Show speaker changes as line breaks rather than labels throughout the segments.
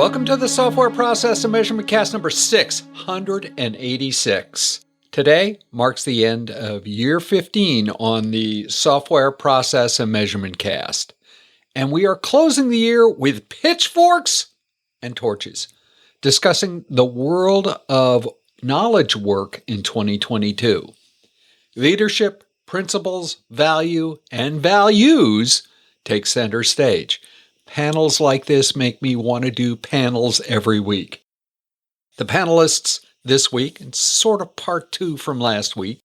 Welcome to the Software Process and Measurement Cast number 686. Today marks the end of year 15 on the Software Process and Measurement Cast. And we are closing the year with pitchforks and torches, discussing the world of knowledge work in 2022. Leadership, principles, value, and values take center stage. Panels like this make me want to do panels every week. The panelists this week, and sort of part two from last week,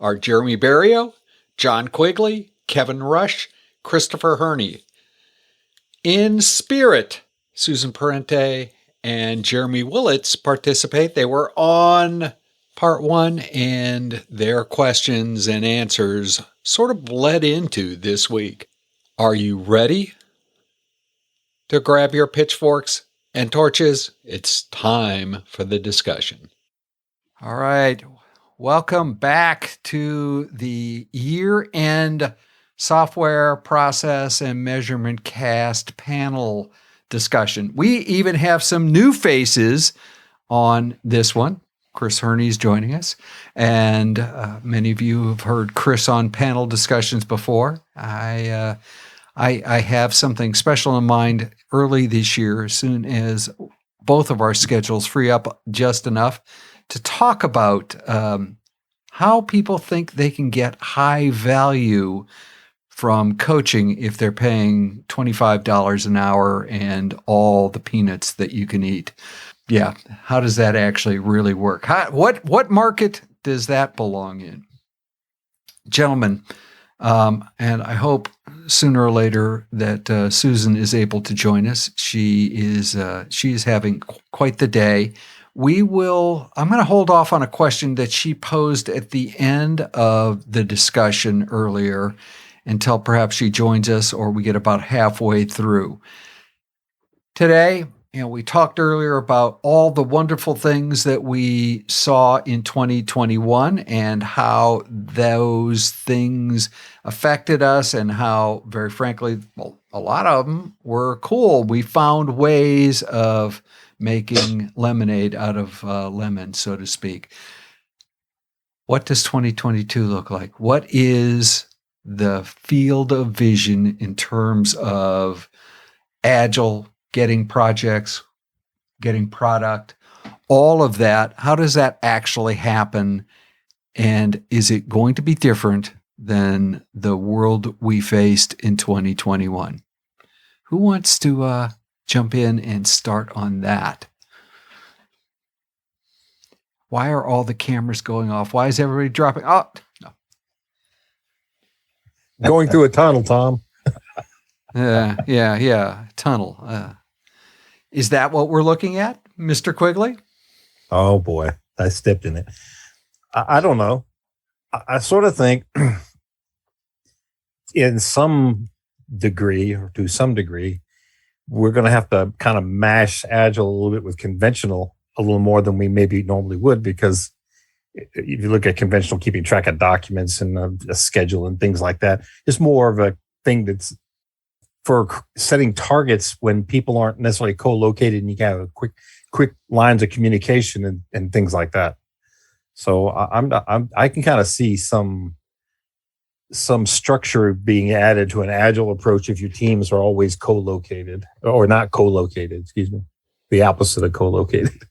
are Jeremy Berrio, John Quigley, Kevin Rush, Christopher Herney. In spirit, Susan Parente and Jeremy Willits participate. They were on part one, and their questions and answers sort of bled into this week. Are you ready to grab your pitchforks and torches? It's time for the discussion. All right. Welcome back to the year-end Software Process and Measurement Cast panel discussion. We even have some new faces on this one. Chris Herney's joining us, and many of you have heard Chris on panel discussions before. I have something special in mind early this year, as soon as both of our schedules free up just enough to talk about how people think they can get high value from coaching if they're paying $25 an hour and all the peanuts that you can eat. Yeah, how does that actually really work? What market does that belong in? Gentlemen, and I hope sooner or later that Susan is able to join us. She is having quite the day. I'm going to hold off on a question that she posed at the end of the discussion earlier until perhaps she joins us or we get about halfway through. Today, we talked earlier about all the wonderful things that we saw in 2021 and how those things affected us and how, very frankly, a lot of them were cool. We found ways of making lemonade out of lemons, so to speak. What does 2022 look like? What is the field of vision in terms of Agile, getting projects, getting product, all of that? How does that actually happen? And is it going to be different than the world we faced in 2021? Who wants to jump in and start on that? Why are all the cameras going off? Why is everybody dropping? Oh, no.
Going through a tunnel, Tom.
Yeah. Tunnel. Is that what we're looking at, Mr. Quigley?
Oh, boy. I stepped in it. I don't know. I sort of think in some degree, or to some degree, we're going to have to kind of mash Agile a little bit with conventional a little more than we maybe normally would, because if you look at conventional, keeping track of documents and a schedule and things like that, it's more of a thing that's for setting targets when people aren't necessarily co-located and you can have quick lines of communication and things like that. So I can kind of see some structure being added to an Agile approach if your teams are always co-located or not co-located, excuse me, the opposite of co-located.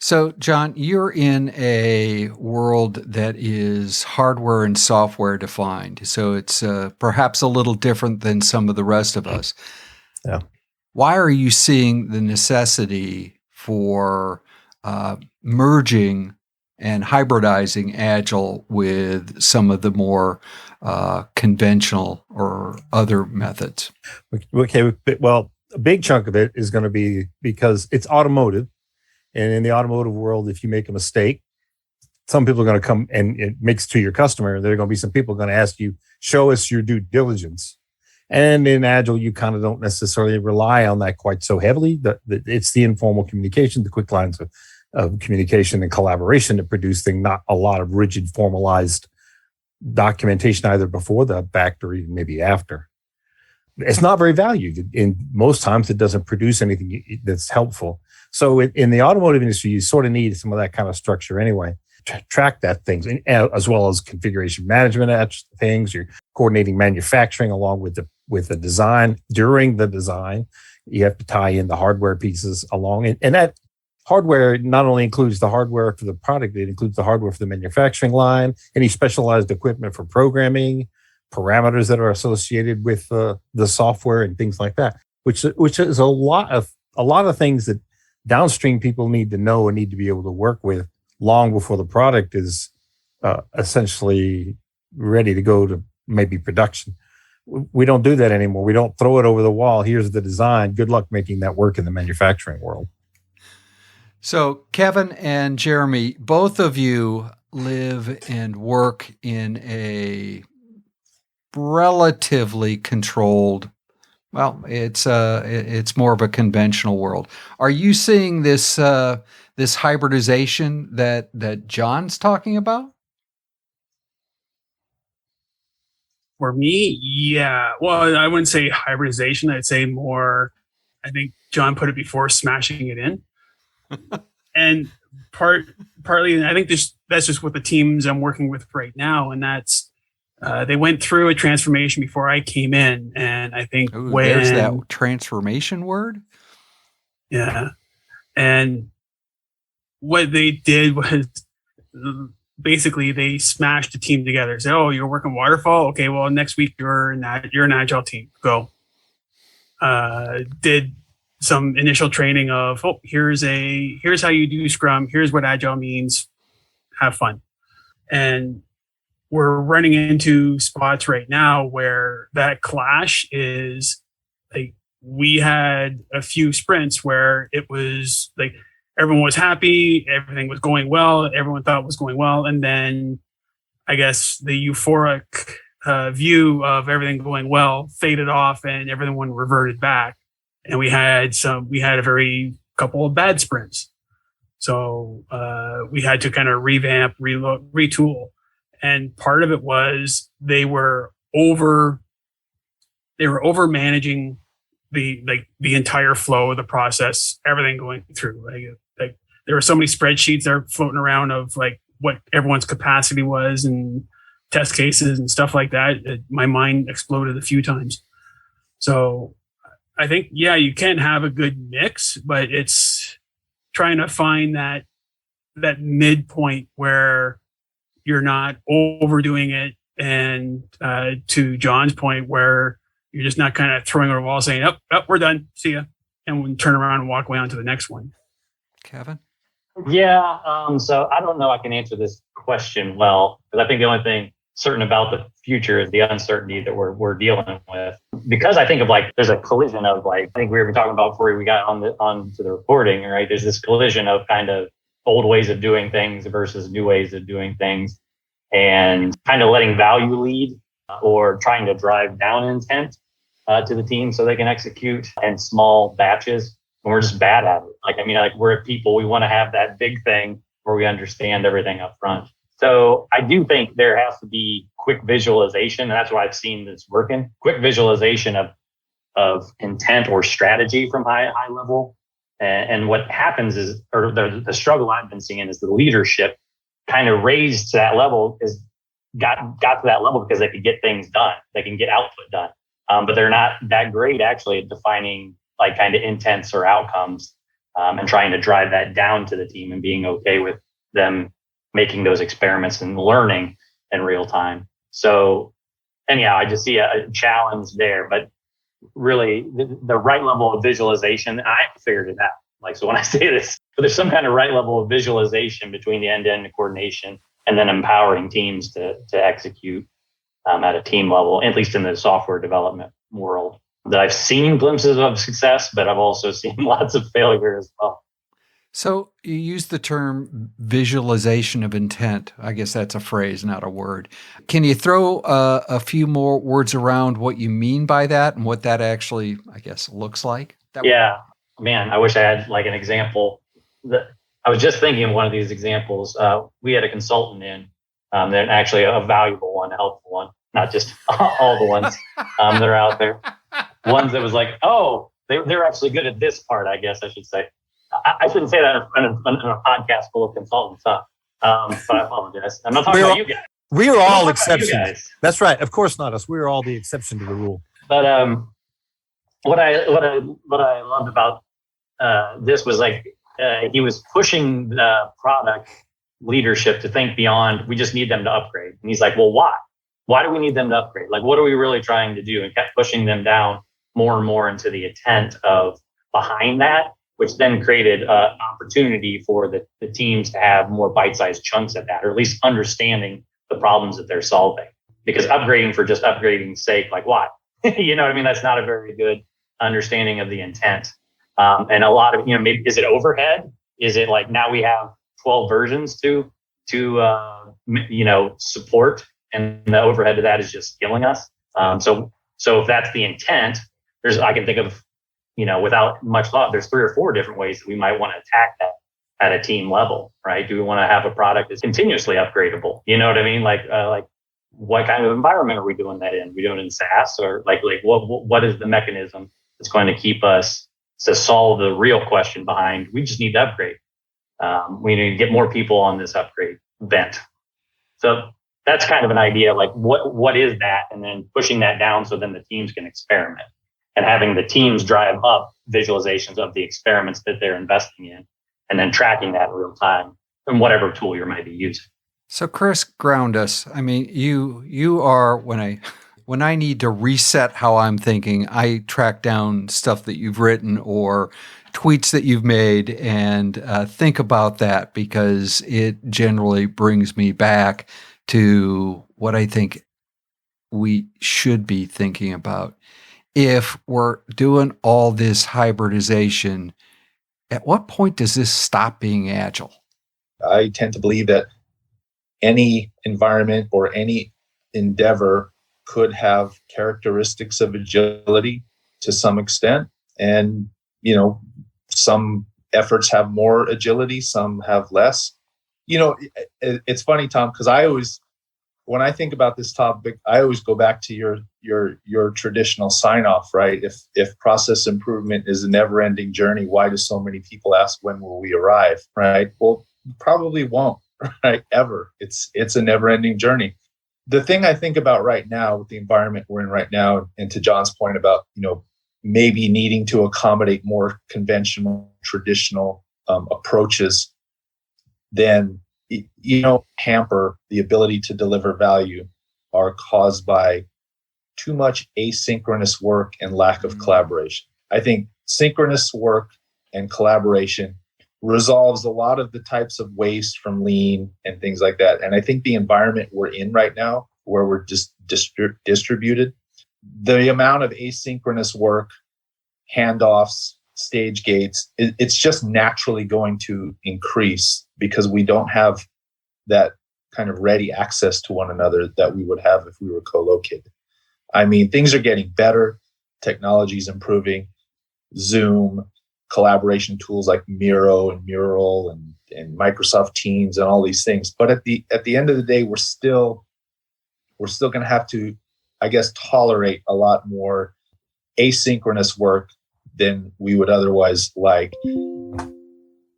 So, John, you're in a world that is hardware and software defined. So it's perhaps a little different than some of the rest of us.
Yeah.
Why are you seeing the necessity for merging and hybridizing Agile with some of the more conventional or other methods?
Okay. Well, a big chunk of it is going to be because it's automotive. And in the automotive world, if you make a mistake, some people are going to come and it makes it to your customer. There are going to be some people going to ask you, show us your due diligence. And in Agile, you kind of don't necessarily rely on that quite so heavily. It's the informal communication, the quick lines of communication and collaboration that produce things, not a lot of rigid, formalized documentation either before the fact or even maybe after. it's not very valued. In most times, it doesn't produce anything that's helpful. So in the automotive industry, you sort of need some of that kind of structure anyway to track that things, as well as configuration management things. You're coordinating manufacturing along with the design. During the design, you have to tie in the hardware pieces along, and that hardware not only includes the hardware for the product, it includes the hardware for the manufacturing line, any specialized equipment for programming, parameters that are associated with the software and things like that, which is a lot of things that downstream people need to know and need to be able to work with long before the product is essentially ready to go to maybe production. We don't do that anymore. We don't throw it over the wall. Here's the design. Good luck making that work in the manufacturing world.
So Kevin and Jeremy, both of you live and work in a relatively controlled, well, it's more of a conventional world. Are you seeing this this hybridization that John's talking about?
For me, yeah. Well, I wouldn't say hybridization. I'd say more, I think John put it before, smashing it in. And partly, I think that's just what the teams I'm working with right now. And that's, they went through a transformation before I came in. And I think
there's that transformation word.
Yeah. And what they did was basically they smashed the team together. Said, "Oh, you're working waterfall? Okay, well, next week you're an agile team. Go." Did some initial training of, "Oh, here's how you do Scrum. Here's what agile means. Have fun." And we're running into spots right now where that clash is like, we had a few sprints where it was like everyone was happy, everything was going well, everyone thought it was going well, and then I guess the euphoric view of everything going well faded off, and everyone reverted back, and we had a very couple of bad sprints, so we had to kind of revamp, retool, and part of it was they were over managing the entire flow of the process, everything going through. Like there were so many spreadsheets that are floating around of like what everyone's capacity was and test cases and stuff like that. My mind exploded a few times. So I think, yeah, you can have a good mix, but it's trying to find that midpoint where you're not overdoing it. And to John's point, where you're just not kind of throwing over the wall saying, oh, we're done. See ya. And we turn around and walk away on to the next one.
Kevin?
Yeah. So I don't know I can answer this question well, because I think the only thing certain about the future is the uncertainty that we're dealing with. Because I think of like, there's a collision of like, I think we were talking about before we got onto the recording, right? There's this collision of kind of old ways of doing things versus new ways of doing things, and kind of letting value lead or trying to drive down intent to the team so they can execute in small batches. And we're just bad at it. Like, I mean, like we're people, we want to have that big thing where we understand everything up front. So I do think there has to be quick visualization. And that's what I've seen that's working. Quick visualization of intent or strategy from high level. And what happens is, or the struggle I've been seeing is the leadership kind of raised to that level, got to that level because they could get things done. They can get output done. But they're not that great actually at defining like kind of intents or outcomes, and trying to drive that down to the team and being okay with them making those experiments and learning in real time. So anyhow, I just see a challenge there, but really the right level of visualization, I haven't figured it out. Like, so when I say this, but there's some kind of right level of visualization between the end-to-end coordination and then empowering teams to execute at a team level, at least in the software development world, that I've seen glimpses of success, but I've also seen lots of failure as well.
So you use the term visualization of intent. I guess that's a phrase, not a word. Can you throw a few more words around what you mean by that and what that actually, I guess, looks like?
Yeah, man, I wish I had like an example. I was just thinking of one of these examples. We had a consultant in, that actually a valuable one, a helpful one, not just all the ones that are out there. ones that was like, oh, they're actually good at this part, I guess I should say. I shouldn't say that in a podcast full of consultants, huh? But I apologize. I'm not talking about you guys.
We are all exceptions.
Guys.
That's right. Of course not us. We are all the exception to the rule.
But what I loved about this was like he was pushing the product leadership to think beyond. We just need them to upgrade, and he's like, well, why? Why do we need them to upgrade? Like, what are we really trying to do? And kept pushing them down more and more into the intent of behind that, which then created an opportunity for the teams to have more bite-sized chunks at that, or at least understanding the problems that they're solving. Because upgrading for just upgrading's sake, like why? You know what I mean? That's not a very good understanding of the intent. And a lot of, maybe, is it overhead? Is it like now we have 12 versions to support, and the overhead of that is just killing us? So if that's the intent, I can think of, without much thought, there's 3 or 4 different ways that we might want to attack that at a team level, right? Do we want to have a product that's continuously upgradable? You know what I mean? Like what kind of environment are we doing that in? Are we doing it in SaaS, or like what is the mechanism that's going to keep us to solve the real question behind? We just need to upgrade. We need to get more people on this upgrade bent. So that's kind of an idea, like what is that? And then pushing that down so then the teams can experiment, and having the teams drive up visualizations of the experiments that they're investing in, and then tracking that in real time in whatever tool you might be using.
So Chris, ground us. I mean, you are, when I need to reset how I'm thinking, I track down stuff that you've written or tweets that you've made and think about that, because it generally brings me back to what I think we should be thinking about. If we're doing all this hybridization, at what point does this stop being agile?
I tend to believe that any environment or any endeavor could have characteristics of agility to some extent. And, some efforts have more agility, some have less. It's funny, Tom, because when I think about this topic, I always go back to your traditional sign off, right? If process improvement is a never ending journey, why do so many people ask when will we arrive, right? Well, probably won't, right? Ever. It's a never ending journey. The thing I think about right now with the environment we're in right now, and to John's point about, maybe needing to accommodate more conventional, traditional approaches, then, hamper the ability to deliver value, are caused by too much asynchronous work and lack of collaboration. I think synchronous work and collaboration resolves a lot of the types of waste from lean and things like that. And I think the environment we're in right now, where we're just distributed, the amount of asynchronous work, handoffs, stage gates, it's just naturally going to increase, because we don't have that kind of ready access to one another that we would have if we were co-located. I mean, things are getting better. Technology is improving. Zoom, collaboration tools like Miro and Mural and Microsoft Teams and all these things. But at the end of the day, we're still going to have to, I guess, tolerate a lot more asynchronous work than we would otherwise like.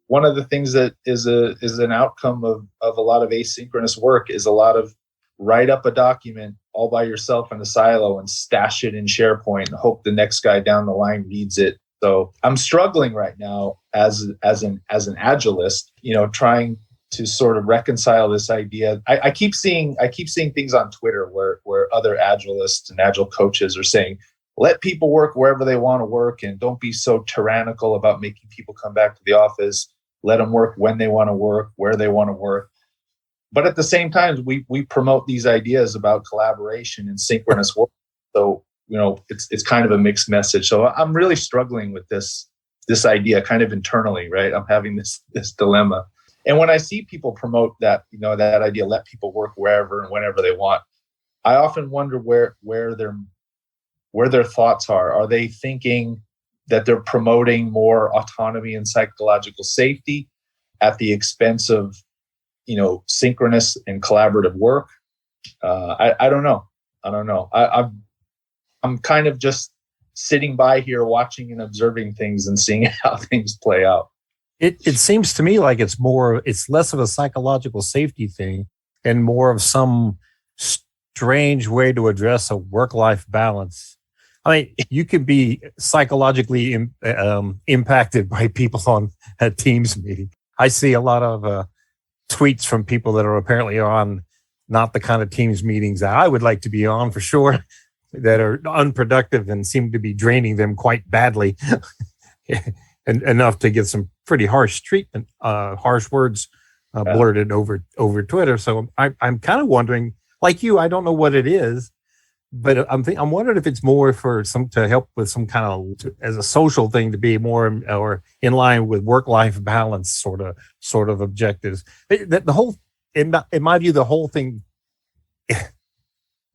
One of the things that is an outcome of a lot of asynchronous work is a lot of write up a document all by yourself in a silo and stash it in SharePoint and hope the next guy down the line reads it. So I'm struggling right now as an agilist, trying to sort of reconcile this idea. I keep seeing things on Twitter where other agilists and agile coaches are saying, let people work wherever they want to work, and don't be so tyrannical about making people come back to the office. Let them work when they want to work, where they want to work. But at the same time, we promote these ideas about collaboration and synchronous work. So, it's kind of a mixed message. So I'm really struggling with this idea kind of internally, right? I'm having this dilemma. And when I see people promote that, that idea, let people work wherever and whenever they want, I often wonder where their thoughts are. Are they thinking that they're promoting more autonomy and psychological safety at the expense of, synchronous and collaborative work? I don't know. I'm kind of just sitting by here watching and observing things and seeing how things play out.
It seems to me like it's less of a psychological safety thing and more of some strange way to address a work-life balance. I mean, you can be psychologically impacted by people on a Teams meeting. I see a lot of tweets from people that are apparently on not the kind of Teams meetings that I would like to be on for sure, that are unproductive and seem to be draining them quite badly, and enough to get some pretty harsh treatment, harsh words blurted over Twitter. So I'm kind of wondering, like you, I don't know what it is, but I'm wondering if it's more for to help with some kind of, as a social thing, to be more or in line with work-life balance sort of objectives. The whole, in my view, the whole thing,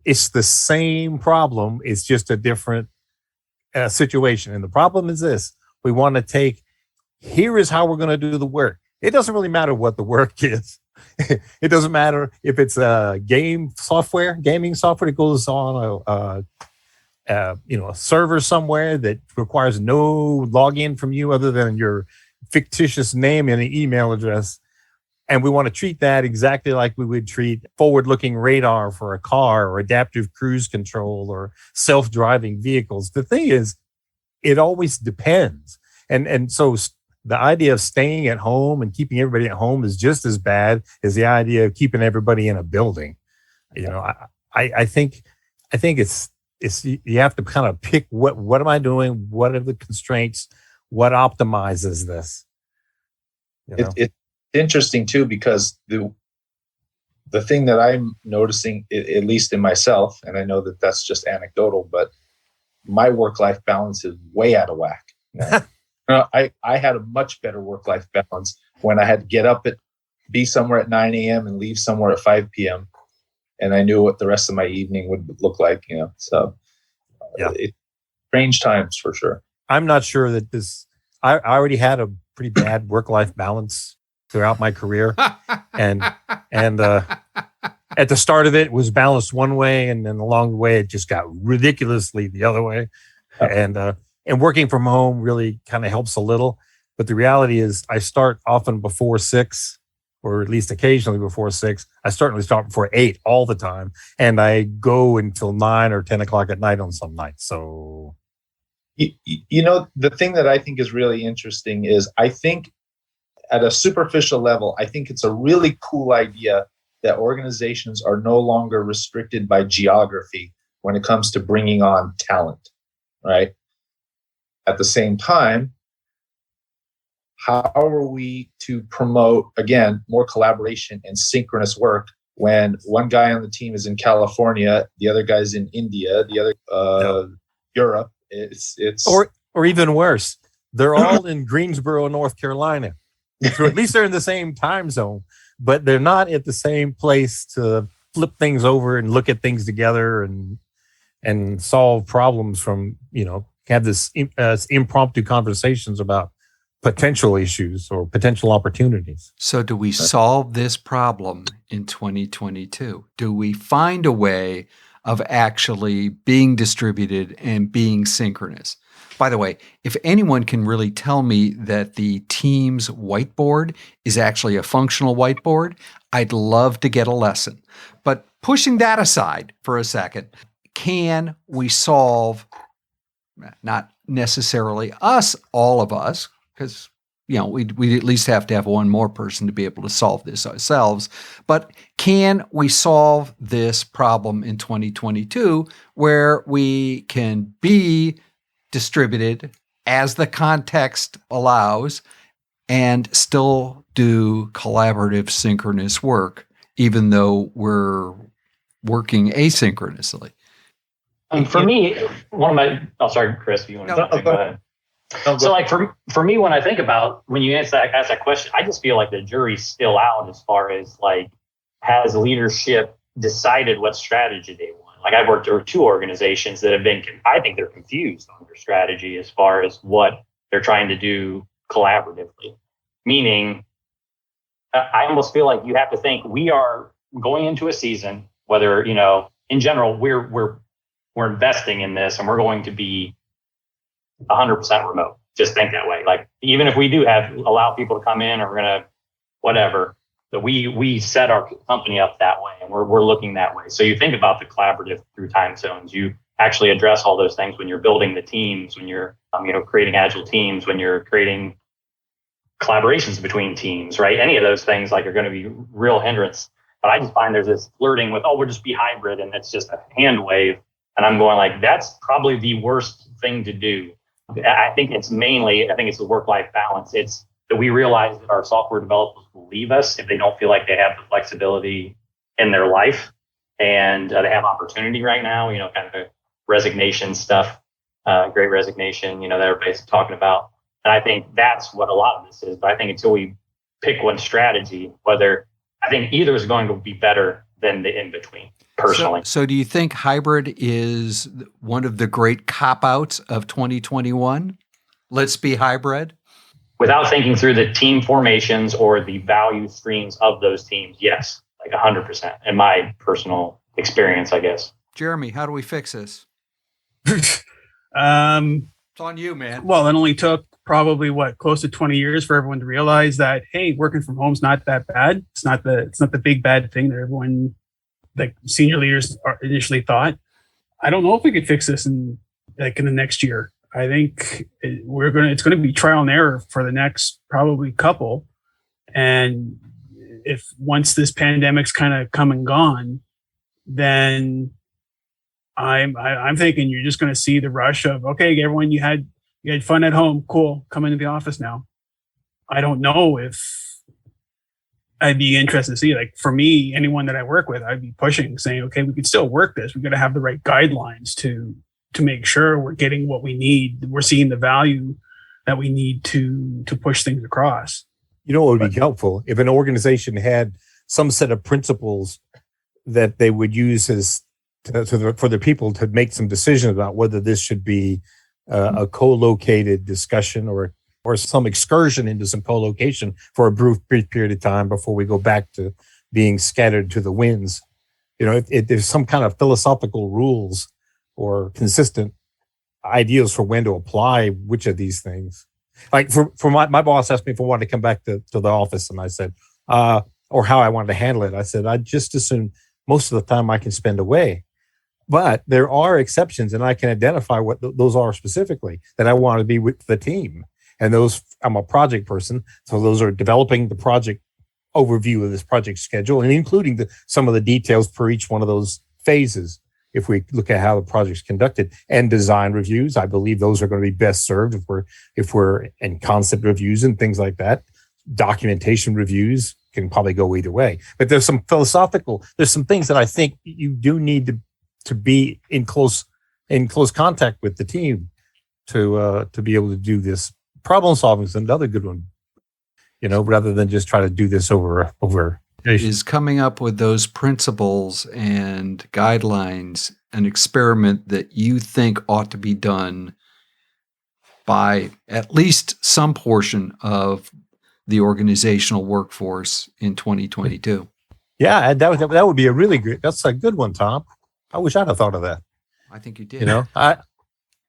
it's the same problem. It's just a different situation. And the problem is this: we want to take, here is how we're going to do the work. It doesn't really matter what the work is. It doesn't matter if it's a gaming software that goes on a server somewhere that requires no login from you other than your fictitious name and an email address. And we want to treat that exactly like we would treat forward-looking radar for a car or adaptive cruise control or self-driving vehicles. The thing is, it always depends. And so the idea of staying at home and keeping everybody at home is just as bad as the idea of keeping everybody in a building. I think it's you have to kind of pick what am I doing? What are the constraints? What optimizes this?
It's interesting too, because the thing that I'm noticing, at least in myself, and I know that that's just anecdotal, but my work-life balance is way out of whack. I had a much better work-life balance when I had to get up be somewhere at 9 a.m. and leave somewhere at 5 p.m. And I knew what the rest of my evening would look like, So it's strange times for sure. I'm
not sure that I already had a pretty bad work-life balance throughout my career. and at the start of it was balanced one way, and then along the way it just got ridiculously the other way. And working from home really kind of helps a little. But the reality is I start often before 6, or at least occasionally before 6. I certainly start before 8 all the time. And I go until 9 or 10 o'clock at night on some nights. So,
the thing that I think is really interesting is, I think at a superficial level, I think it's a really cool idea that organizations are no longer restricted by geography when it comes to bringing on talent, right? At the same time, how are we to promote, again, more collaboration and synchronous work when one guy on the team is in California, the other guy's in India, the other Europe? It's
or even worse, they're all in Greensboro, North Carolina. So at least they're in the same time zone, but they're not at the same place to flip things over and look at things together and solve problems from, have this impromptu conversations about potential issues or potential opportunities.
So do we solve this problem in 2022? Do we find a way of actually being distributed and being synchronous? By the way, if anyone can really tell me that the Teams whiteboard is actually a functional whiteboard, I'd love to get a lesson. But pushing that aside for a second, can we solve, not necessarily all of us, because we at least have to have one more person to be able to solve this ourselves, but can we solve this problem in 2022 where we can be distributed as the context allows and still do collaborative synchronous work, even though we're working asynchronously?
For me, sorry, Chris, if you want to go ahead. So like for me, when I think about, when you ask that question, I just feel like the jury's still out as far as like, has leadership decided what strategy they want? Like I've worked with 2 organizations that have been, I think they're confused on their strategy as far as what they're trying to do collaboratively. Meaning, I almost feel like you have to think we are going into a season, whether, in general, we're investing in this and we're going to be 100% remote. Just think that way. Like, even if we do allow people to come in, or we're going to whatever, that we set our company up that way, and we're looking that way. So you think about the collaborative through time zones. You actually address all those things when you're building the teams, when you're creating agile teams, when you're creating collaborations between teams, right? Any of those things like are going to be real hindrance. But I just find there's this flirting with, we'll just be hybrid, and it's just a hand wave. And I'm going like, that's probably the worst thing to do. I think it's the work-life balance. It's that we realize that our software developers will leave us if they don't feel like they have the flexibility in their life, and they have opportunity right now, kind of the resignation stuff, great resignation, that everybody's talking about. And I think that's what a lot of this is. But I think until we pick one strategy, I think either is going to be better than the in-between, personally.
So do you think hybrid is one of the great cop-outs of 2021? Let's be hybrid?
Without thinking through the team formations or the value streams of those teams, yes, like 100%, in my personal experience, I guess.
Jeremy, how do we fix this?
It's
on you, man.
Well, it only took probably close to 20 years for everyone to realize that, hey, working from home is not that bad. It's not the big bad thing that everyone, like senior leaders, initially thought. I don't know if we could fix this in the next year. I think it's going to be trial and error for the next probably couple. And if once this pandemic's kind of come and gone, then I'm thinking you're just going to see the rush of, okay, everyone, you had fun at home. Cool. Come into the office now. I don't know if I'd be interested to see, like, for me, anyone that I work with, I'd be pushing, saying, okay, we could still work this. We've got to have the right guidelines to make sure we're getting what we need. We're seeing the value that we need to push things across.
What would be helpful if an organization had some set of principles that they would use for the people to make some decisions about whether this should be a co-located discussion or some excursion into some co-location for a brief period of time before we go back to being scattered to the winds. If there's some kind of philosophical rules or consistent ideas for when to apply which of these things. Like for my boss asked me if I wanted to come back to the office, and I said, or how I wanted to handle it. I said, I'd just assume most of the time I can spend away. But there are exceptions, and I can identify what those are specifically, that I want to be with the team. And those, I'm a project person, so those are developing the project overview of this project schedule, and including some of the details for each one of those phases. If we look at how the project's conducted, and design reviews, I believe those are going to be best served if we're in concept reviews and things like that. Documentation reviews can probably go either way. But there's some things that I think you do need to be in close contact with the team to be able to do this. Problem solving is another good one, rather than just try to do this over.
Is coming up with those principles and guidelines an experiment that you think ought to be done by at least some portion of the organizational workforce in 2022?
Yeah, that would be a really good. That's a good one, Tom. I wish I'd have thought of that.
I think you did.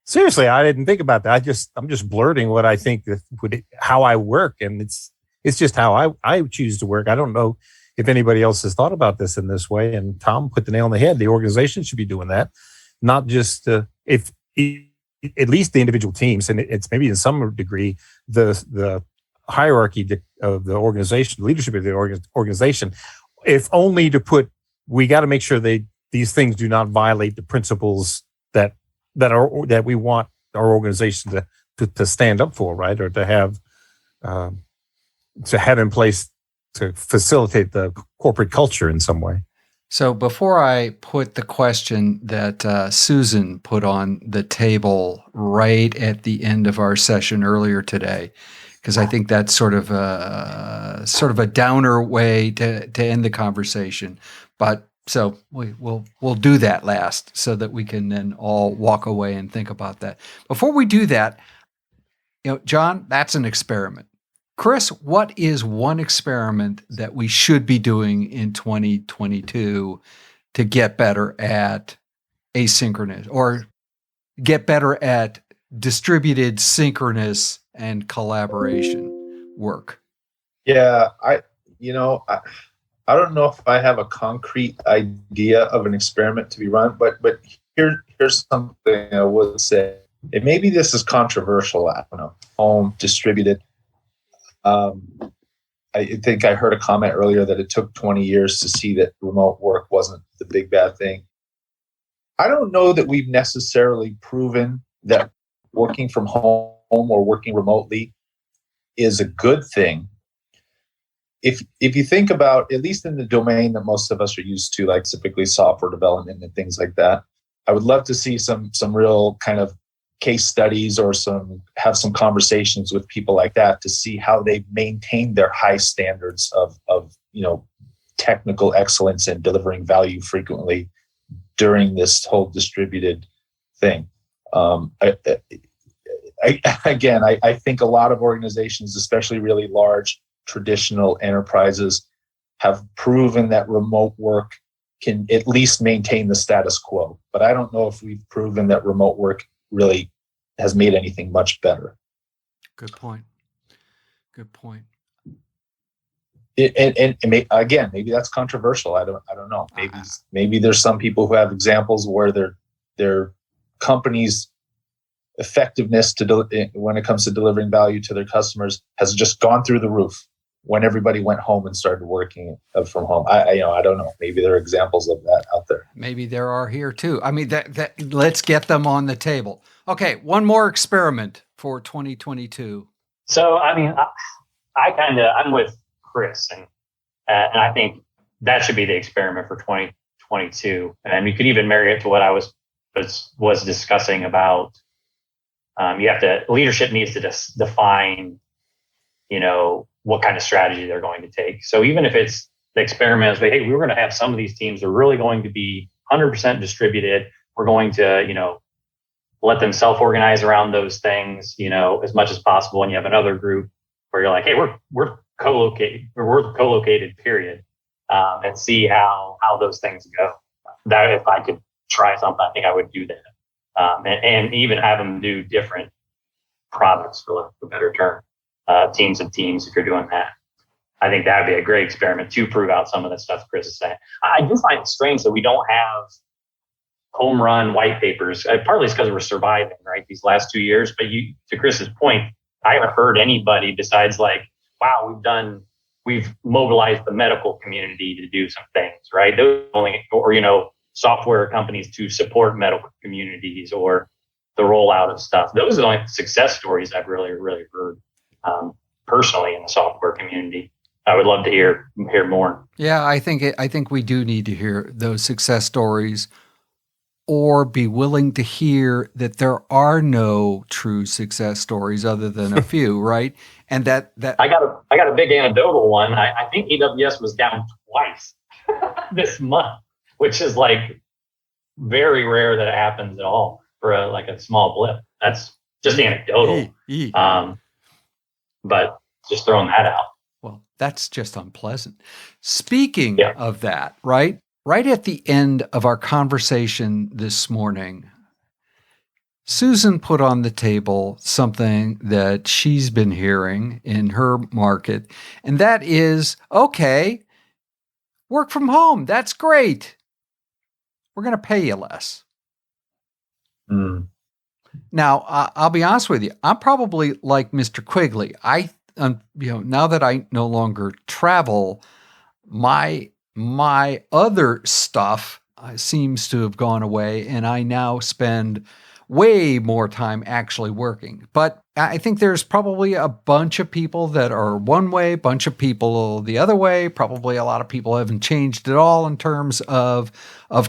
Seriously, I didn't think about that. I'm just blurting what I think how I work, and it's just how I choose to work. I don't know if anybody else has thought about this in this way. And Tom put the nail on the head. The organization should be doing that, not just at least the individual teams, and it's maybe in some degree the hierarchy of the organization, leadership of the organization. If only to put, we got to make sure these things do not violate the principles that we want our organization to stand up for, right? Or to have in place to facilitate the corporate culture in some way.
So before I put the question that Susan put on the table right at the end of our session earlier today, because I think that's sort of a downer way to end the conversation, but so we'll do that last so that we can then all walk away and think about that. Before we do that, John, that's an experiment. Chris, what is one experiment that we should be doing in 2022 to get better at asynchronous or get better at distributed, synchronous, and collaboration work?
Yeah, I don't know if I have a concrete idea of an experiment to be run, but here's something I would say. And maybe this is controversial. I don't know. Home distributed. I think I heard a comment earlier that it took 20 years to see that remote work wasn't the big bad thing. I don't know that we've necessarily proven that working from home or working remotely is a good thing. If you think about, at least in the domain that most of us are used to, like typically software development and things like that, I would love to see some real kind of case studies or have some conversations with people like that to see how they maintain their high standards of technical excellence and delivering value frequently during this whole distributed thing. I think a lot of organizations, especially really large traditional enterprises, have proven that remote work can at least maintain the status quo. But I don't know if we've proven that remote work really has made anything much better.
Good point.
Again, maybe that's controversial. I don't know. Maybe there's some people who have examples where their company's effectiveness when it comes to delivering value to their customers has just gone through the roof when everybody went home and started working from home. I don't know. Maybe there are examples of that out there.
Maybe there are here too. I mean, that let's get them on the table. Okay, one more experiment for 2022.
So, I mean, I'm with Chris, and I think that should be the experiment for 2022. And we could even marry it to what I was discussing about. Leadership needs to define, what kind of strategy they're going to take. So even if it's the experiment is, hey, we're going to have some of these teams are really going to be 100% distributed. We're going to, let them self-organize around those things, as much as possible. And you have another group where you're like, hey, we're co-located, period. And see how those things go. That if I could try something, I think I would do that. And even have them do different products, for lack of a better term, teams of teams, if you're doing that. I think that would be a great experiment to prove out some of the stuff Chris is saying. I do find it strange that we don't have home run white papers. Partly it's because we're surviving, right, these last 2 years. But to Chris's point, I haven't heard anybody besides like, wow, we've mobilized the medical community to do some things, right? Those software companies to support medical communities or the rollout of stuff. Those are the only success stories I've really, really heard personally in the software community. I would love to hear more.
Yeah, I think we do need to hear those success stories, or be willing to hear that there are no true success stories other than a few, right? And that
I got a big anecdotal one. I think AWS was down twice this month, which is like very rare that it happens at all for a small blip. That's just anecdotal. But just throwing that out.
Well, that's just unpleasant. Speaking of that, right at the end of our conversation this morning, Susan put on the table something that she's been hearing in her market, and that is, okay, work from home. That's great. We're going to pay you less. Now, I'll be honest with you. I'm probably like Mr. Quigley. Now that I no longer travel, my other stuff seems to have gone away, and I now spend way more time actually working. But I think there's probably a bunch of people that are one way, bunch of people the other way. Probably a lot of people haven't changed at all in terms of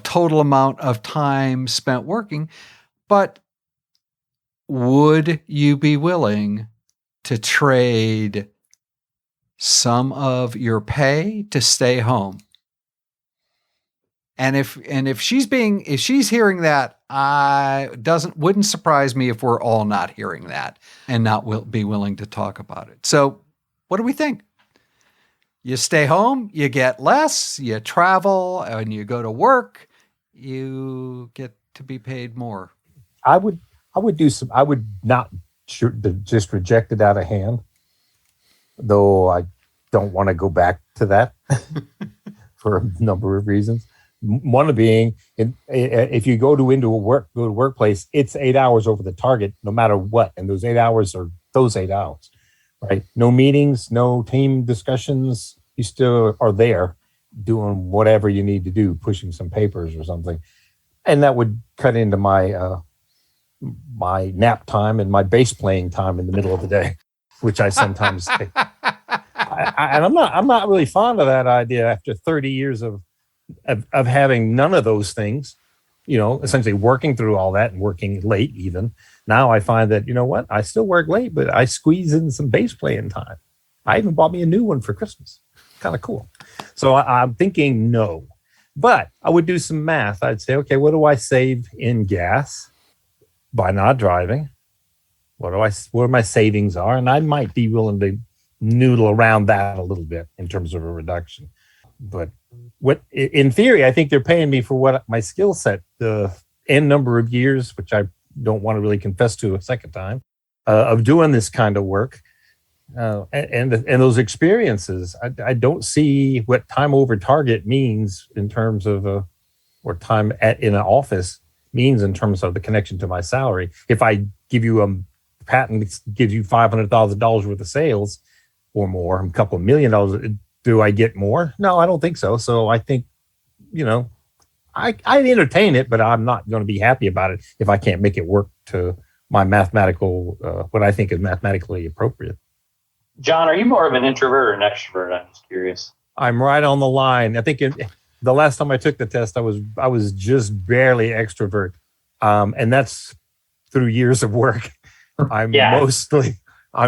total amount of time spent working. But would you be willing to trade some of your pay to stay home? And if she's hearing that, wouldn't surprise me if we're all not hearing that and not be willing to talk about it. So what do we think? You stay home, you get less, you travel, and you go to work, you get to be paid more.
I would I would not just reject it out of hand, though I don't want to go back to that for a number of reasons. One of being, if you go to workplace, it's 8 hours over the target, no matter what. And those 8 hours are those 8 hours, right? No meetings, no team discussions. You still are there doing whatever you need to do, pushing some papers or something. And that would cut into my my nap time and my bass playing time in the middle of the day, which I sometimes take. And I'm not really fond of that idea after 30 years of having none of those things, essentially working through all that and working late even. Now I find that, what? I still work late, but I squeeze in some bass playing time. I even bought me a new one for Christmas. Kind of cool. So I'm thinking no. But I would do some math. I'd say, okay, what do I save in gas by not driving? Where my savings are? And I might be willing to noodle around that a little bit in terms of a reduction. But in theory, I think they're paying me for what my skill set, the n number of years, which I don't want to really confess to a second time, of doing this kind of work, and those experiences. I don't see what time over target means in terms of or time in an office means in terms of the connection to my salary. If I give you a patent that gives you $500,000 worth of sales or more, a couple of $1 million, do I get more? No, I don't think so. So I think, I entertain it, but I'm not going to be happy about it if I can't make it work to my mathematical, what I think is mathematically appropriate.
John, are you more of an introvert or an extrovert? I'm just curious.
I'm right on the line. I think the last time I took the test, I was just barely extrovert, and that's through years of work. I'm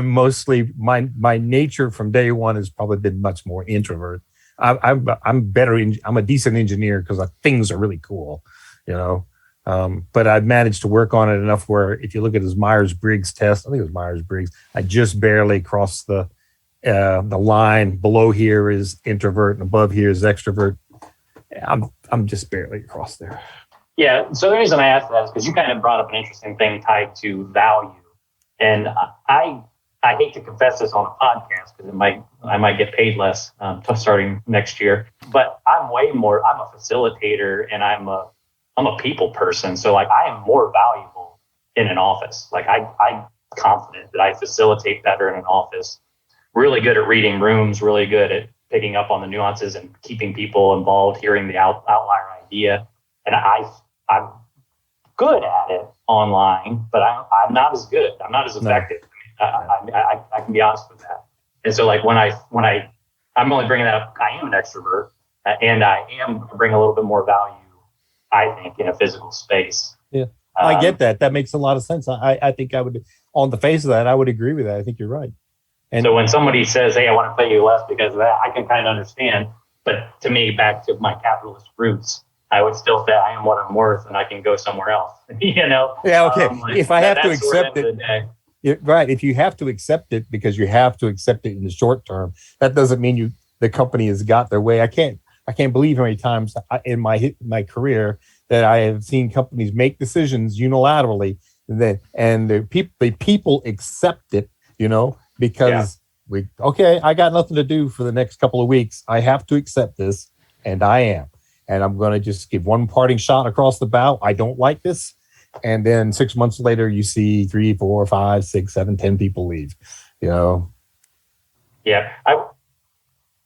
mostly my nature from day one has probably been much more introvert. I'm a decent engineer because things are really cool, but I've managed to work on it enough where if you look at his Myers-Briggs test, I think it was Myers-Briggs, I just barely crossed the line. Below here is introvert and above here is extrovert. I'm just barely across there.
Yeah. So the reason I asked that is because you kind of brought up an interesting thing tied to value. And I hate to confess this on a podcast because I might get paid less starting next year. But I'm a facilitator and I'm a people person. So I am more valuable in an office. I'm confident that I facilitate better in an office. Really good at reading rooms, really good at picking up on the nuances and keeping people involved, hearing the outlier idea. And I'm good at it online, but I'm not as good. I'm not as effective. No. I can be honest with that. And so when I'm only bringing that up, I am an extrovert and I am bring a little bit more value, I think, in a physical space.
Yeah, I get that. That makes a lot of sense. I think I would, on the face of that, I would agree with that. I think you're right.
And so when somebody says, hey, I want to pay you less because of that, I can kind of understand. But to me, back to my capitalist roots, I would still say I am what I'm worth and I can go somewhere else. Yeah,
okay. If I have to accept it, right. If you have to accept it because you have to accept it in the short term, that doesn't mean the company has got their way. I can't believe how many times in my career that I have seen companies make decisions unilaterally and the people accept it, because I got nothing to do for the next couple of weeks. I have to accept this, and I am. And I'm going to just give one parting shot across the bow. I don't like this. And then 6 months later, you see 3, 4, 5, 6, 7, 10 people leave, Yeah.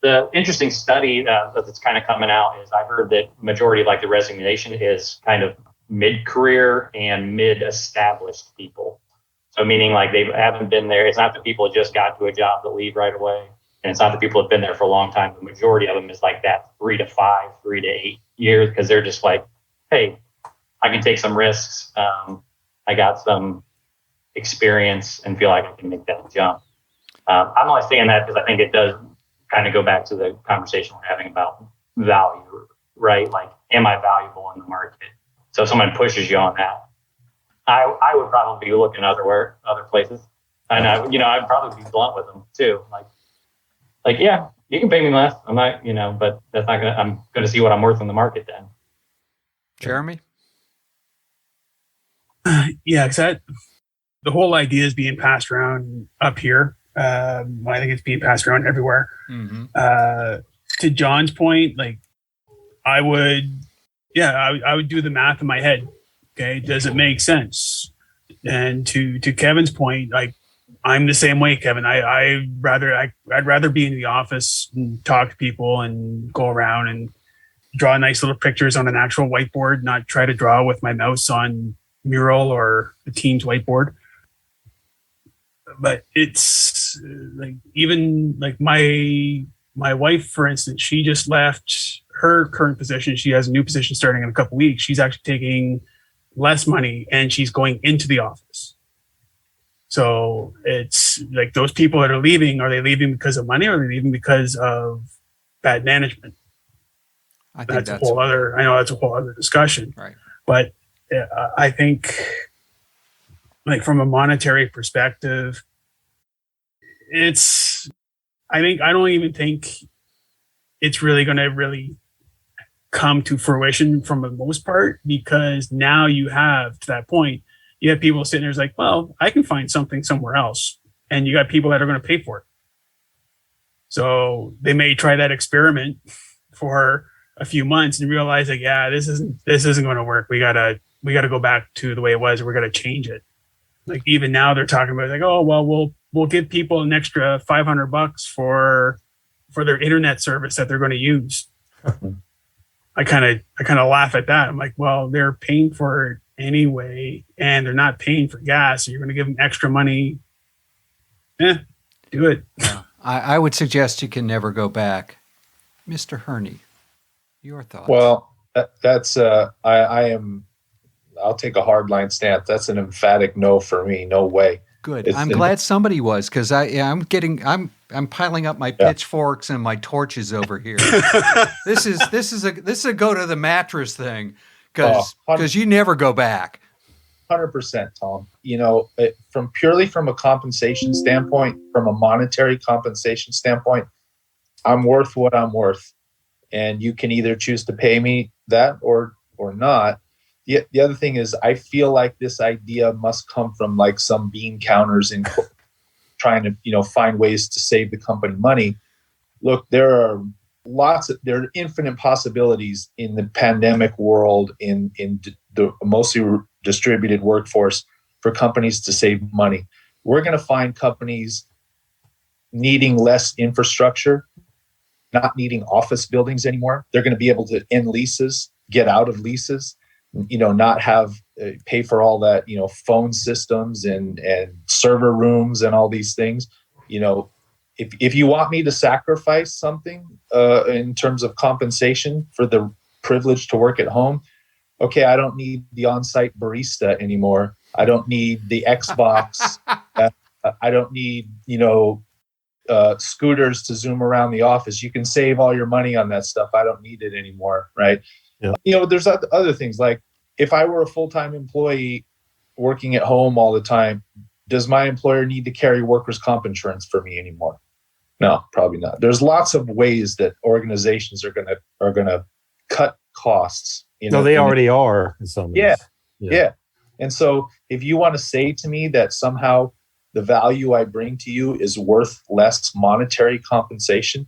The interesting study that's kind of coming out is I've heard that majority the resignation is kind of mid-career and mid-established people. So meaning they haven't been there. It's not the people who just got to a job that leave right away. And it's not the people who have been there for a long time. The majority of them is that 3 to 5, 3 to 8 years because they're just hey, I can take some risks. I got some experience and feel like I can make that jump. I'm only saying that because I think it does kind of go back to the conversation we're having about value, right? Am I valuable in the market? So if someone pushes you on that, I would probably be looking other places. And I'd probably be blunt with them too. Yeah, you can pay me less. I'm not, but that's not I'm going to see what I'm worth in the market then.
Jeremy?
Yeah, because the whole idea is being passed around up here. I think it's being passed around everywhere.
Mm-hmm.
To John's point, like I would do the math in my head. Okay, does it make sense? And to Kevin's point, like I'm the same way, Kevin. I'd rather be in the office and talk to people and go around and draw nice little pictures on an actual whiteboard, not try to draw with my mouse on Mural or the Teams whiteboard. But it's like even like my wife, for instance, she just left her current position. She has a new position starting in a couple of weeks. She's actually taking less money and she's going into the office. So it's like those people that are leaving, are they leaving because of money or are they leaving because of bad management?
I think
I know that's a whole other discussion.
Right.
But I think like from a monetary perspective, I don't even think it's really going to really come to fruition from the most part, because now you have, to that point, you have people sitting there like, well, I can find something somewhere else. And you got people that are going to pay for it. So they may try that experiment for a few months and realize like, yeah, this isn't going to work. We gotta go back to the way it was. We're going to change it. Like even now they're talking about like, oh, well, we'll give people an extra $500 for their internet service that they're going to use. I kind of laugh at that. I'm like, well, they're paying for it anyway, and they're not paying for gas. So you're going to give them extra money. Do it.
Yeah. I would suggest you can never go back. Mr. Herney, your thoughts?
Well, that's I'll take a hardline stance. That's an emphatic no for me. No way.
Good. I'm glad somebody was, because I'm piling up my pitchforks and my torches over here. This is a go to the mattress thing, because you never go back.
100%, Tom. You know, from a compensation standpoint, from a monetary compensation standpoint, I'm worth what I'm worth, and you can either choose to pay me that or not. The other thing is, I feel like this idea must come from like some bean counters in trying to, find ways to save the company money. Look, there are infinite possibilities in the pandemic world, in the mostly distributed workforce, for companies to save money. We're going to find companies needing less infrastructure, not needing office buildings anymore. They're going to be able to end leases, get out of leases, not have pay for all that, phone systems and server rooms and all these things. If you want me to sacrifice something in terms of compensation for the privilege to work at home, okay, I don't need the on-site barista anymore. I don't need the Xbox. I don't need, scooters to zoom around the office. You can save all your money on that stuff. I don't need it anymore, right? Yeah. There's other things, like if I were a full-time employee working at home all the time, does my employer need to carry workers' comp insurance for me anymore? No, probably not. There's lots of ways that organizations are gonna cut costs.
They already are in some ways.
Yeah. And so if you want to say to me that somehow the value I bring to you is worth less monetary compensation,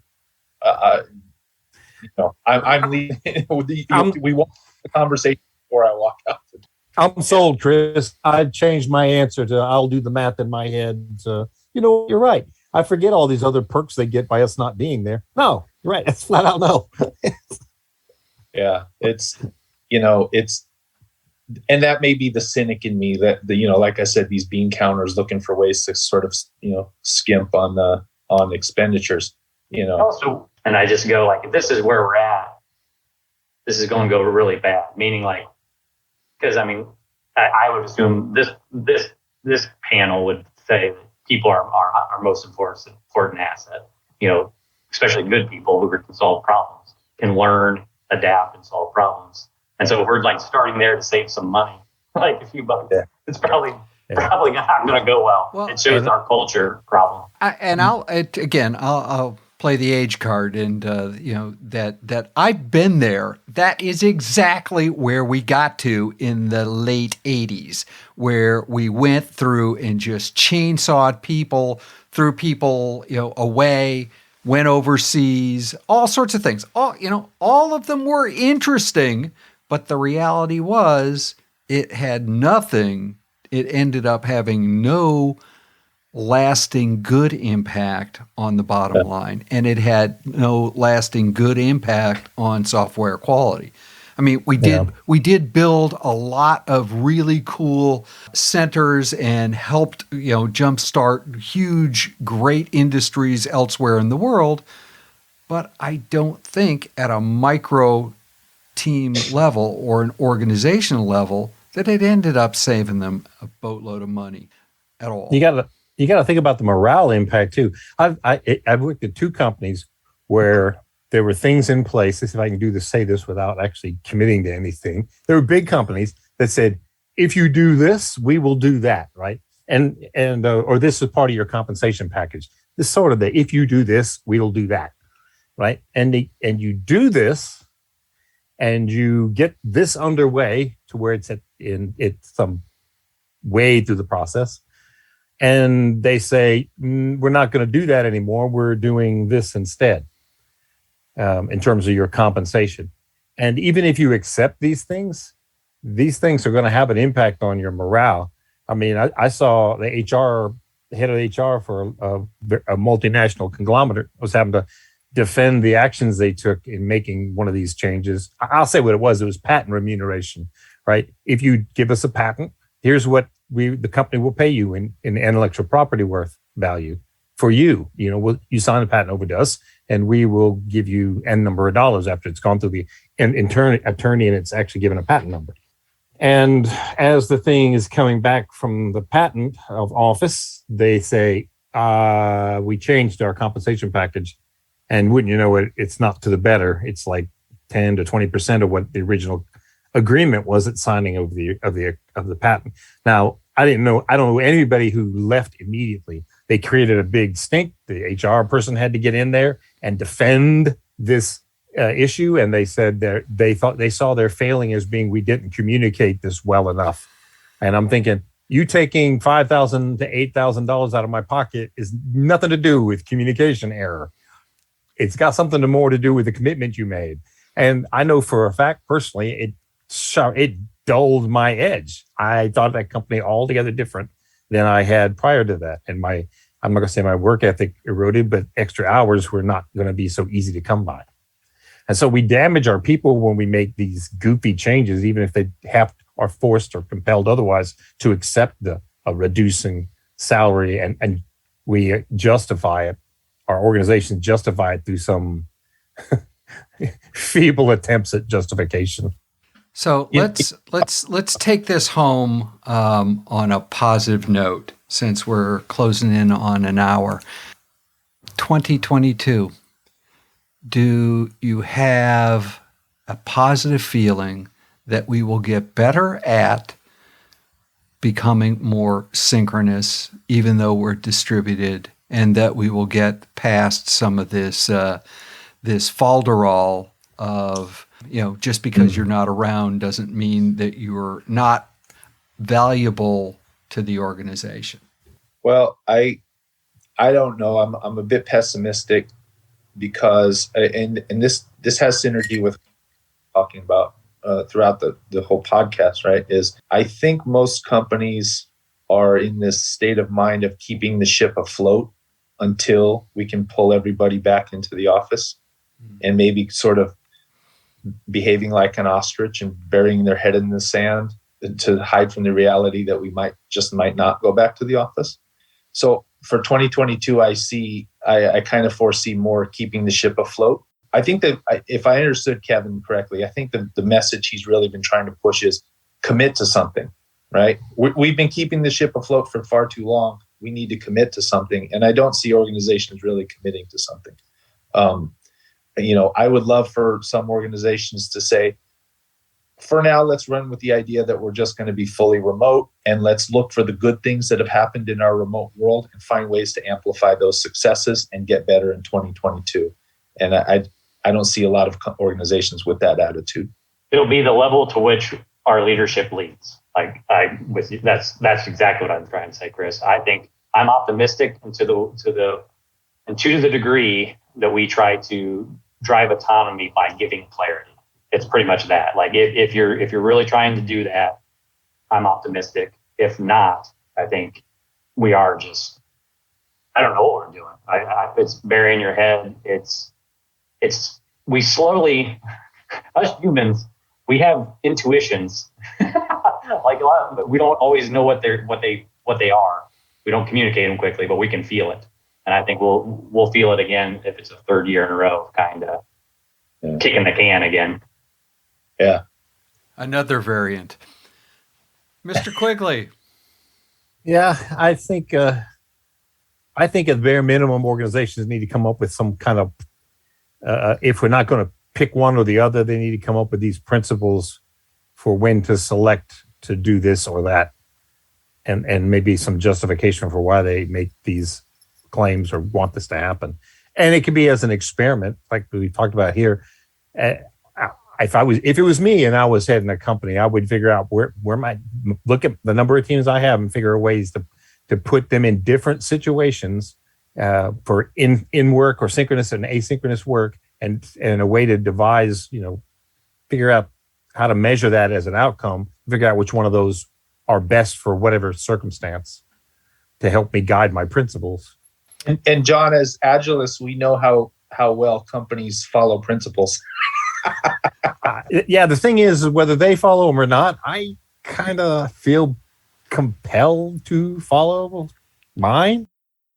I'm leaving. We want the conversation before I walk out.
I'm sold, Chris. I'd change my answer to I'll do the math in my head. You're right. I forget all these other perks they get by us not being there. No, you're right. That's flat out no.
Yeah, it's and that may be the cynic in me that like I said, these bean counters looking for ways to sort of skimp on expenditures.
Also, and I just go like, if this is where we're at, this is going to go really bad. Meaning because I would assume this panel would say that people are our most important asset. Especially good people who can solve problems, can learn, adapt, and solve problems. And so if we're starting there to save some money, a few bucks, it's probably not going to go well. It shows our culture problem.
I'll play the age card, and that I've been there. That is exactly where we got to in the late 80s, where we went through and just chainsawed people, threw people away, went overseas, all sorts of things. All of them were interesting, but the reality was it had nothing. It ended up having no lasting good impact on the bottom line, and it had no lasting good impact on software quality. I mean, we did build a lot of really cool centers and helped jumpstart huge, great industries elsewhere in the world, but I don't think at a micro team level or an organizational level that it ended up saving them a boatload of money at all.
You got to think about the morale impact too. I've worked at two companies where there were things in place. Let's see if I can say this without actually committing to anything. There were big companies that said, if you do this, we will do that, right? And or this is part of your compensation package. This sort of if you do this, we'll do that, right? And you do this, and you get this underway to where it's some way through the process. And they say, we're not going to do that anymore. We're doing this instead in terms of your compensation. And even if you accept these things are going to have an impact on your morale. I mean, I saw the head of HR for a multinational conglomerate was having to defend the actions they took in making one of these changes. I'll say what it was. It was patent remuneration, right? If you give us a patent, here's what the company will pay you in intellectual property worth value for you. You sign a patent over to us, and we will give you N number of dollars after it's gone through the attorney and it's actually given a patent number. And as the thing is coming back from the patent of office, they say, we changed our compensation package, and wouldn't you know it, it's not to the better. It's like 10 to 20% of what the original agreement was at signing of the patent. Now, I don't know anybody who left immediately. They created a big stink. The HR person had to get in there and defend this issue, and they said they thought they saw their failing as being we didn't communicate this well enough. And I'm thinking, you taking $5,000 to $8,000 out of my pocket is nothing to do with communication error. It's got something more to do with the commitment you made. And I know for a fact, personally, it dulled my edge. I thought that company altogether different than I had prior to that. And I'm not going to say my work ethic eroded, but extra hours were not going to be so easy to come by. And so we damage our people when we make these goofy changes, even if they are forced or compelled otherwise to accept a reducing salary, and we justify it. Our organizations justify it through some feeble attempts at justification.
So let's take this home on a positive note, since we're closing in on an hour. 2022. Do you have a positive feeling that we will get better at becoming more synchronous, even though we're distributed, and that we will get past some of this falderall of, just because you're not around doesn't mean that you're not valuable to the organization?
Well, I don't know. I'm a bit pessimistic because, and this has synergy with talking about throughout the whole podcast, right? Is I think most companies are in this state of mind of keeping the ship afloat until we can pull everybody back into the office, and maybe sort of behaving like an ostrich and burying their head in the sand to hide from the reality that we might not go back to the office. So for 2022, I kind of foresee more keeping the ship afloat. I think that if I understood Kevin correctly, I think the message he's really been trying to push is commit to something, right? We've been keeping the ship afloat for far too long. We need to commit to something. And I don't see organizations really committing to something. I would love for some organizations to say, for now, let's run with the idea that we're just going to be fully remote, and let's look for the good things that have happened in our remote world and find ways to amplify those successes and get better in 2022. And I don't see a lot of organizations with that attitude.
It'll be the level to which our leadership leads. That's exactly what I'm trying to say, Chris. I think I'm optimistic to the degree that we try to drive autonomy by giving clarity. It's pretty much that. Like if you're really trying to do that, I'm optimistic. If not, I think we are just, I don't know what we're doing. It's burying your head. We slowly, us humans, we have intuitions. Like we don't always know what they are. We don't communicate them quickly, but we can feel it. And I think we'll feel it again if it's a third year in a row, kind of kicking the can again.
Yeah.
Another variant. Mr. Quigley.
Yeah, I think at bare minimum, organizations need to come up with some kind of, if we're not going to pick one or the other, they need to come up with these principles for when to select to do this or that, and maybe some justification for why they make these claims or want this to happen. And it could be as an experiment, like we talked about here. If it was me and I was heading a company, I would figure out where my look at the number of teams I have and figure out ways to put them in different situations for in work or synchronous and asynchronous work, and a way to devise, figure out how to measure that as an outcome, figure out which one of those are best for whatever circumstance to help me guide my principles.
And John, as Agilists, we know how well companies follow principles.
Yeah, the thing is, whether they follow them or not, I kind of feel compelled to follow mine,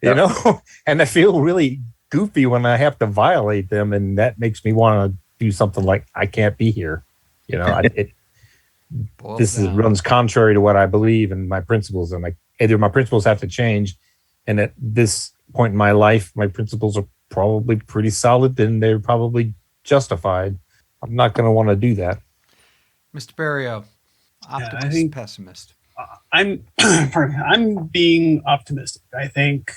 and I feel really goofy when I have to violate them, and that makes me want to do something like, I can't be here. Runs contrary to what I believe and my principles, and either my principles have to change, and at this point in my life, my principles are probably pretty solid, and they're probably justified. I'm not going to want to do that. Mr.
Barrio, optimist, pessimist.
I'm being optimistic. I think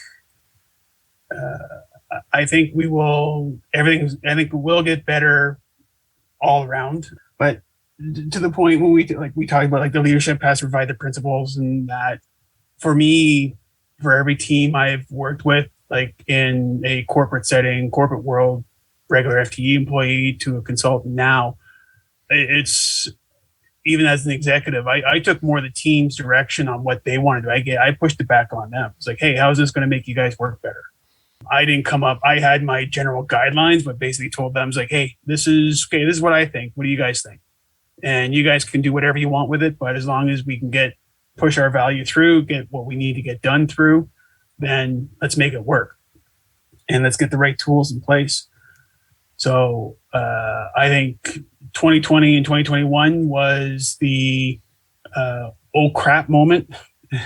we will. I think we'll get better all around. But to the point when we talked about the leadership has to provide the principles, and that for me, for every team I've worked with, in a corporate setting, corporate world, regular FTE employee to a consultant now, it's even as an executive, I took more of the team's direction on what they wanted to do. I pushed it back on them. It's like, hey, how is this going to make you guys work better? I didn't come up. I had my general guidelines, but basically told them, hey, this is what I think. What do you guys think? And you guys can do whatever you want with it, but as long as we can push our value through, get what we need to get done through, then let's make it work. And let's get the right tools in place. So I think 2020 and 2021 was the oh crap moment,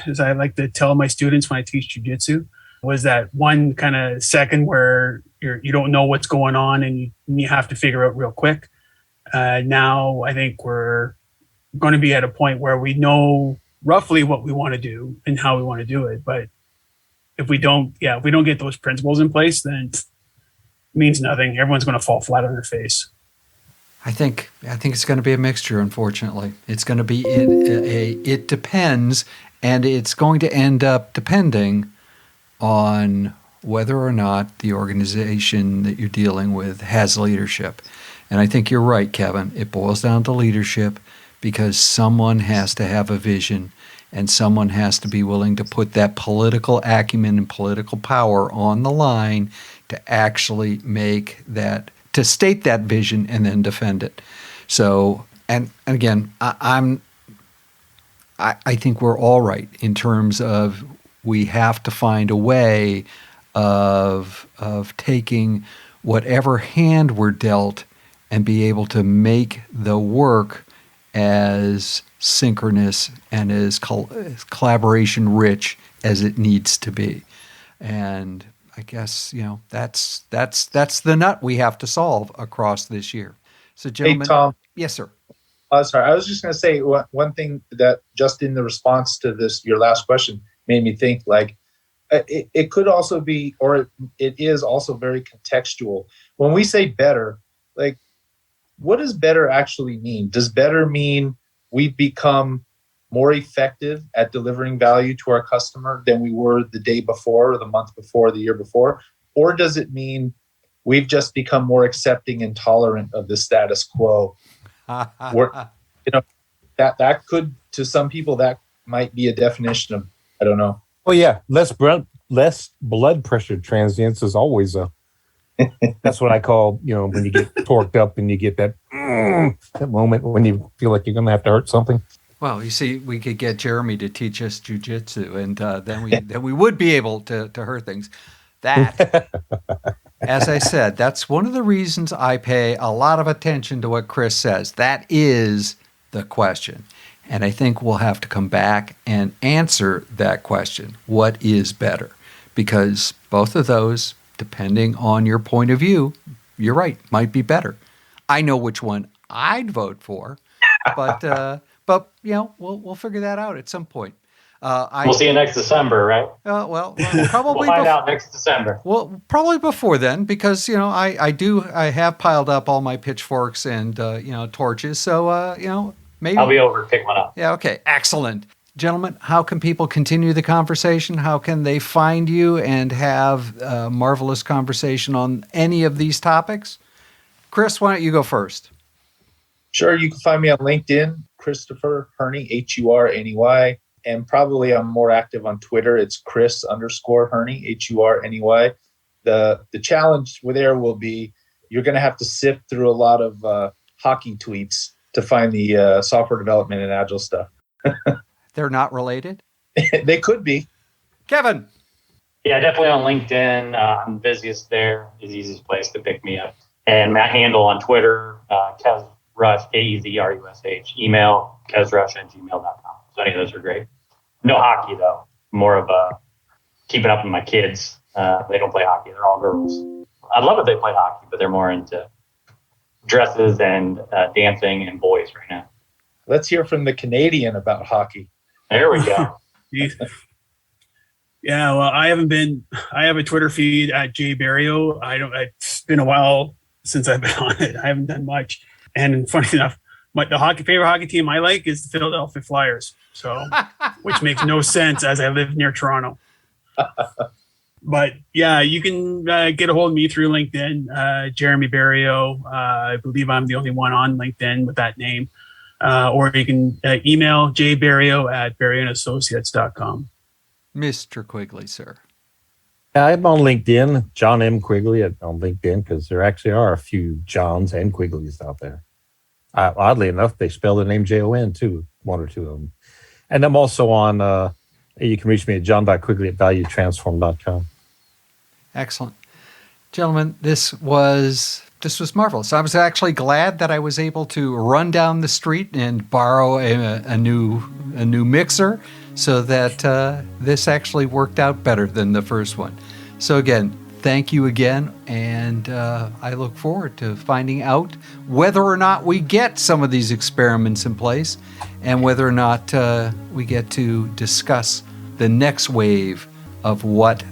as I like to tell my students when I teach jiu-jitsu, was that one kind of second where you don't know what's going on and you have to figure out real quick. Now I think we're going to be at a point where we know roughly what we want to do and how we want to do it. But if we don't get those principles in place, then it means nothing. Everyone's going to fall flat on their face.
I think it's going to be a mixture, unfortunately. It's going to be it depends, and it's going to end up depending on whether or not the organization that you're dealing with has leadership. And I think you're right, Kevin. It boils down to leadership, because someone has to have a vision and someone has to be willing to put that political acumen and political power on the line to actually make that, to state that vision and then defend it. So, and again, I think we're all right in terms of we have to find a way of taking whatever hand we're dealt and be able to make the work as synchronous and as collaboration rich as it needs to be. And I guess, that's the nut we have to solve across this year. So, gentlemen.
Hey, Tom.
Yes, sir.
Sorry, I was just going to say one thing that just in the response to this, your last question, made me think like it could also be, or it is also very contextual. When we say better, like what does better actually mean? Does better mean we've become more effective at delivering value to our customer than we were the day before or the month before, the year before? Or does it mean we've just become more accepting and tolerant of the status quo? That could, to some people, that might be a definition of, I don't know.
Oh yeah, less blood pressure transients is always that's what I call, when you get torqued up and you get that moment when you feel like you're going to have to hurt something.
Well, you see, we could get Jeremy to teach us jujitsu, and then we would be able to hurt things. That, as I said, that's one of the reasons I pay a lot of attention to what Chris says. That is the question. And I think we'll have to come back and answer that question. What is better? Because both of those, depending on your point of view, you're right, might be better. I know which one I'd vote for, but we'll figure that out at some point.
We'll see you next December, right?
Probably
we'll find out next December.
Well, probably before then, because I have piled up all my pitchforks and torches. So maybe
I'll be over to pick one up.
Yeah. Okay. Excellent, gentlemen. How can people continue the conversation? How can they find you and have a marvelous conversation on any of these topics? Chris, why don't you go first?
Sure. You can find me on LinkedIn, Christopher Herney, Hurney. And probably I'm more active on Twitter. It's Chris_Herney, Hurney. The challenge there will be you're going to have to sift through a lot of hockey tweets to find the software development and Agile stuff.
They're not related?
They could be.
Kevin.
Yeah, definitely on LinkedIn. I'm busiest there. It's the easiest place to pick me up. And my handle on Twitter, KezRush, KEZRUSH. Email, KezRush@gmail.com. So any of those are great. No hockey, though. More of keeping up with my kids. They don't play hockey. They're all girls. I'd love if they played hockey, but they're more into dresses and dancing and boys right now.
Let's hear from the Canadian about hockey.
There we go.
Yeah, well, I have a Twitter feed at jbarrio. It's been a while since I've been on it. I haven't done much. And funny enough, the favorite hockey team I like is the Philadelphia Flyers. So, which makes no sense as I live near Toronto. But yeah, you can get a hold of me through LinkedIn, Jeremy Barrio. I believe I'm the only one on LinkedIn with that name. Or you can email jbarrio@barrioandassociates.com.
Mr. Quigley, sir.
I'm on LinkedIn, John M. Quigley on LinkedIn, because there actually are a few Johns and Quigleys out there. Oddly enough, they spell the name Jon too, one or two of them. And I'm also on, you can reach me at john.quigley@valuetransform.com.
Excellent. Gentlemen, this was marvelous. I was actually glad that I was able to run down the street and borrow a new mixer so that this actually worked out better than the first one. So again, thank you again, and I look forward to finding out whether or not we get some of these experiments in place and whether or not we get to discuss the next wave of what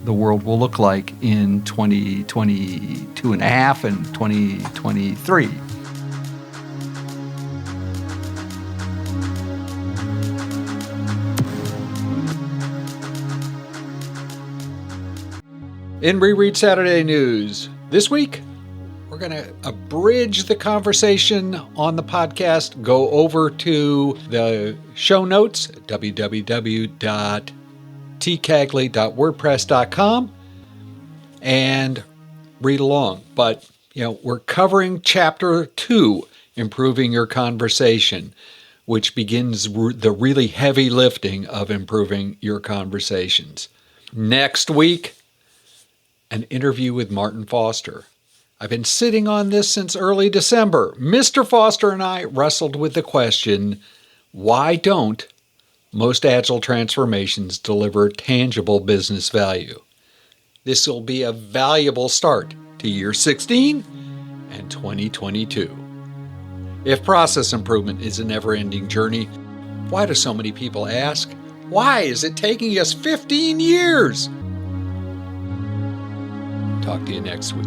the world will look like in 2022 and a half and 2023. In Reread Saturday News, this week, we're going to abridge the conversation on the podcast, go over to the show notes, www.tcagley.wordpress.com, and read along. But, we're covering Chapter 2, Improving Your Conversation, which begins the really heavy lifting of improving your conversations. Next week, an interview with Martin Foster. I've been sitting on this since early December. Mr. Foster and I wrestled with the question, why don't most Agile transformations deliver tangible business value? This will be a valuable start to year 16 and 2022. If process improvement is a never-ending journey, why do so many people ask, why is it taking us 15 years? Talk to you next week.